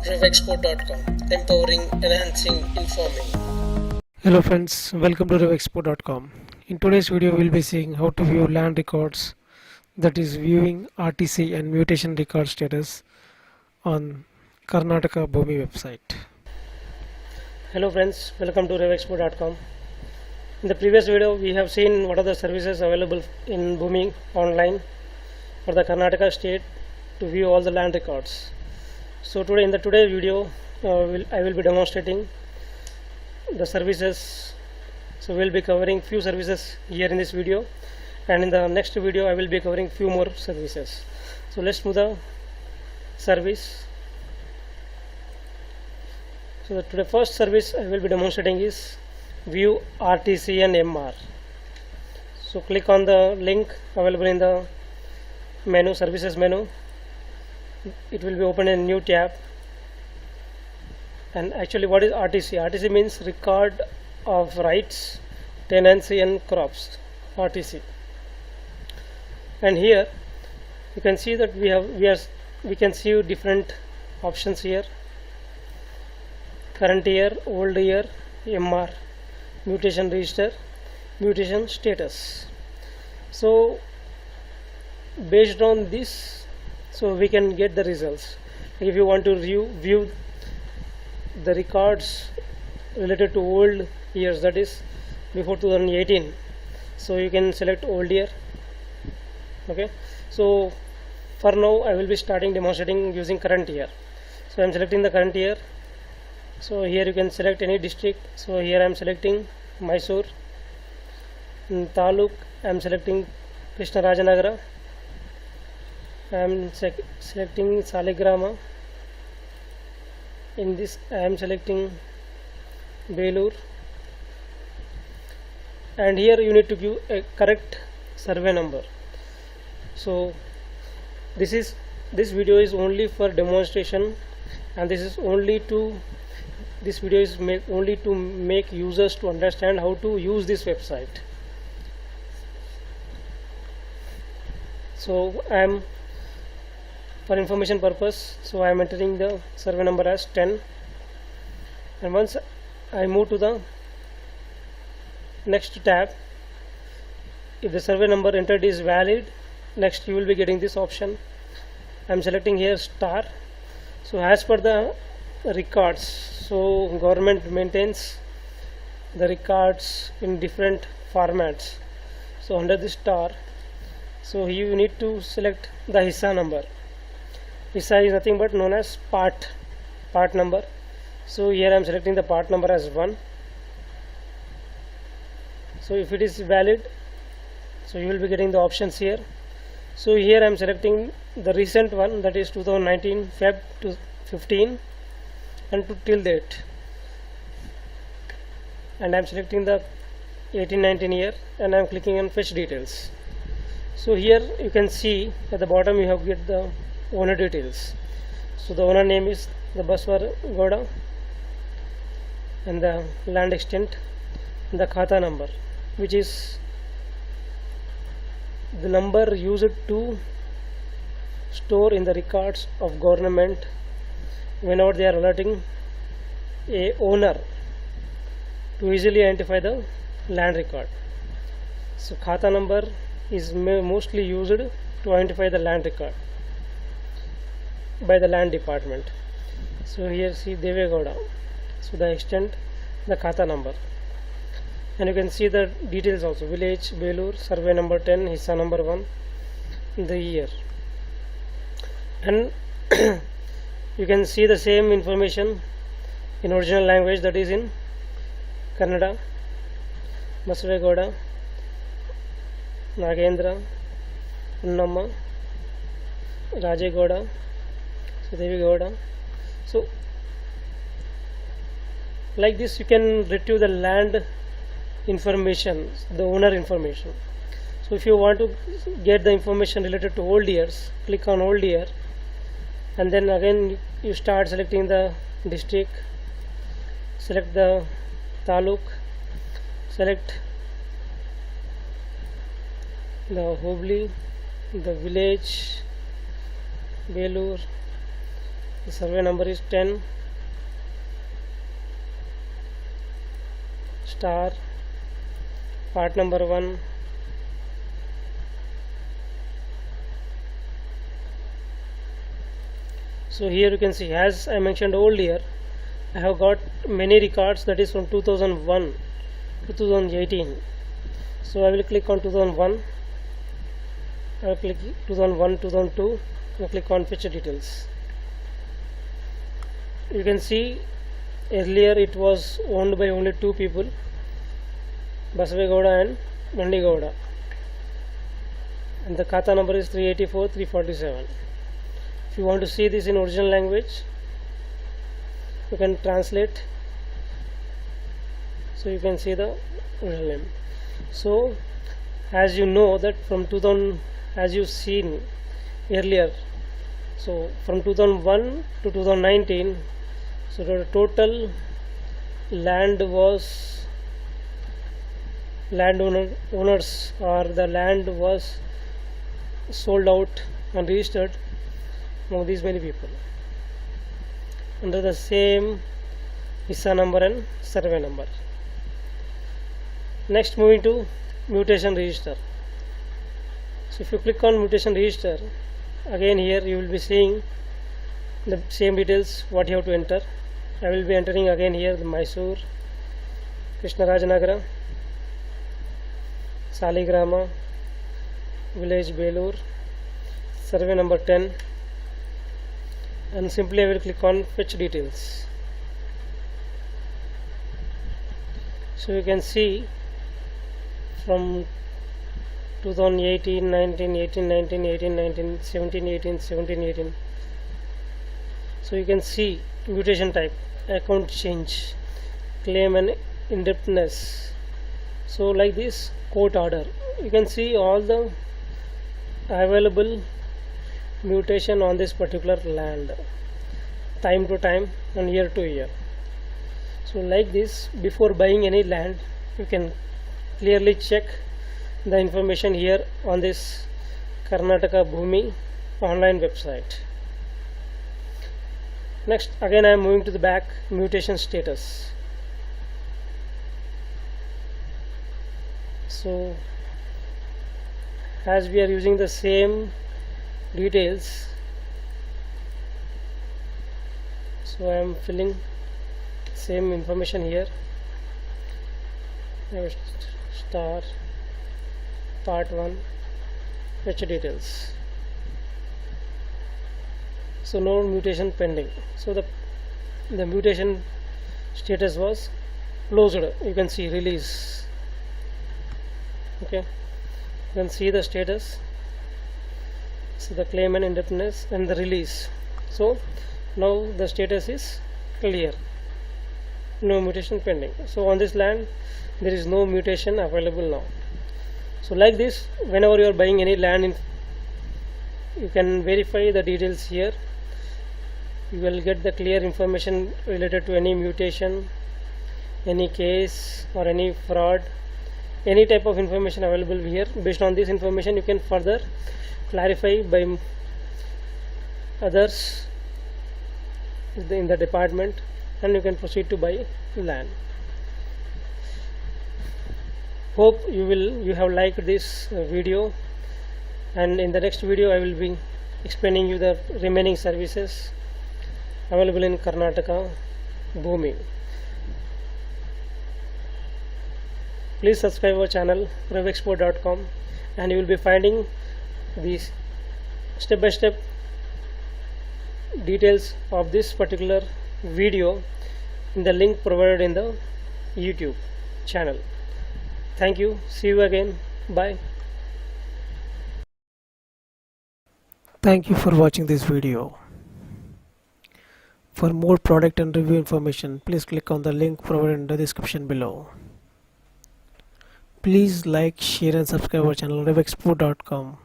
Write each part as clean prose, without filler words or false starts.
revexport.com, empowering, enhancing, informing. Hello friends, welcome to revexport.com. In today's video we'll be seeing how to view land records, that is viewing RTC and mutation record status on Karnataka Bhumi website. Hello friends, welcome to revexport.com. In the previous video we have seen what are the services available in Bhumi online for the Karnataka state to view all the land records. So today in the today's video I will be demonstrating the services. So we'll be covering few services here in this video, and in the next video I will be covering few more services. So let's move the service. So the first service I will be demonstrating is view RTC and MR. So click on the link available in the menu, services menu. It will be open in a new tab. And actually, what is RTC? RTC means record of rights, tenancy and crops, RTC. And here you can see that we can see different options here: current year, old year, MR, mutation register, mutation status. So based on this, so we can get the results. If you want to view the records related to old years, that is before 2018, so you can select old year. Okay, so for now I will be starting demonstrating using current year. So I am selecting the current year. So here you can select any district. So here I am selecting Mysore. In Taluk I am selecting Krishnarajanagara. I am selecting Saligrama. In this I am selecting Belur, and here you need to give a correct survey number. So this video is only for demonstration, and this video is only to make users to understand how to use this website. So I am, for information purpose, so I am entering the survey number as 10, and once I move to the next tab, if the survey number entered is valid, next you will be getting this option. I am selecting here star. So as per the records, so government maintains the records in different formats. So under this star, so you need to select the Hissa number. Hissa is nothing but known as part number. So here I am selecting the part number as 1. So if it is valid, so you will be getting the options here. So here I am selecting the recent one, that is 2019 Feb to 15 and to till date, and I am selecting the 18-19 year, and I am clicking on fetch details. So here you can see at the bottom you have get the owner details. So the owner name is the Baswar Goda, and the land extent, and the khata number, which is the number used to store in the records of government whenever they are alerting a owner to easily identify the land record. So khata number is mostly used to identify the land record by the land department. So here see Devegowda, so the extent, the khata number, and you can see the details also: village, Belur, survey number 10, Hissa number 1, the year, and you can see the same information in original language, that is in Kannada: Basavegowda, Nagendra, Unnamma, Rajegowda, Devegowda. So like this you can retrieve the land information, the owner information. So if you want to get the information related to old years, click on old year, and then again you start selecting the district, select the taluk, select the Hubli, the village, Belur, The survey number is 10 star part number 1. So here you can see, as I mentioned earlier, I have got many records, that is from 2001 to 2018. So I will click on 2001, I will click 2001, 2002, and click on fetch details. You can see earlier it was owned by only two people, Basavegowda and Mandigowda, and the Khata number is 384 347. If you want to see this in original language, you can translate, so you can see the original name. So as you know that from 2000, as you've seen earlier, so from 2001 to 2019, so the total owners or the land was sold out and registered among these many people under the same visa number and survey number. Next, moving to mutation register. So if you click on mutation register, again here you will be seeing the same details what you have to enter. I will be entering again here the Mysore, Krishnarajanagara, Saligrama, village Belur, survey number 10, and simply I will click on fetch details. So you can see from 2018, 19, 18, 19, 18, 19, 17, 18, 17, 18. So you can see mutation type, account change, claim and indebtedness. So like this, court order. You can see all the available mutation on this particular land, time to time and year to year. So like this, before buying any land, you can clearly check the information here on this Karnataka Bhumi online website. Next, again I am moving to the back, mutation status. So as we are using the same details, so I am filling same information here. Star part 1 fetch details. So no mutation pending. So the mutation status was closed. You can see release. Okay, you can see the status. So the claim and indebtedness and the release. So now the status is clear, no mutation pending. So on this land there is no mutation available now. So like this, whenever you are buying any land, you can verify the details here. You will get the clear information related to any mutation, any case or any fraud, any type of information available here. Based on this information, you can further clarify by others in the department, and you can proceed to buy land. Hope you have liked this video, and in the next video I will be explaining you the remaining services available in Karnataka Bhumi. Please subscribe our channel revexport.com, and you will be finding these step-by-step details of this particular video in the link provided in the YouTube channel. Thank you. See you again. Bye. Thank you for watching this video. For more product and review information, please click on the link provided in the description below. Please like, share and subscribe our channel revexport.com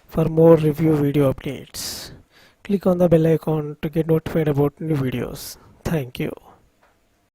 for more review video updates. Click on the bell icon to get notified about new videos. Thank you.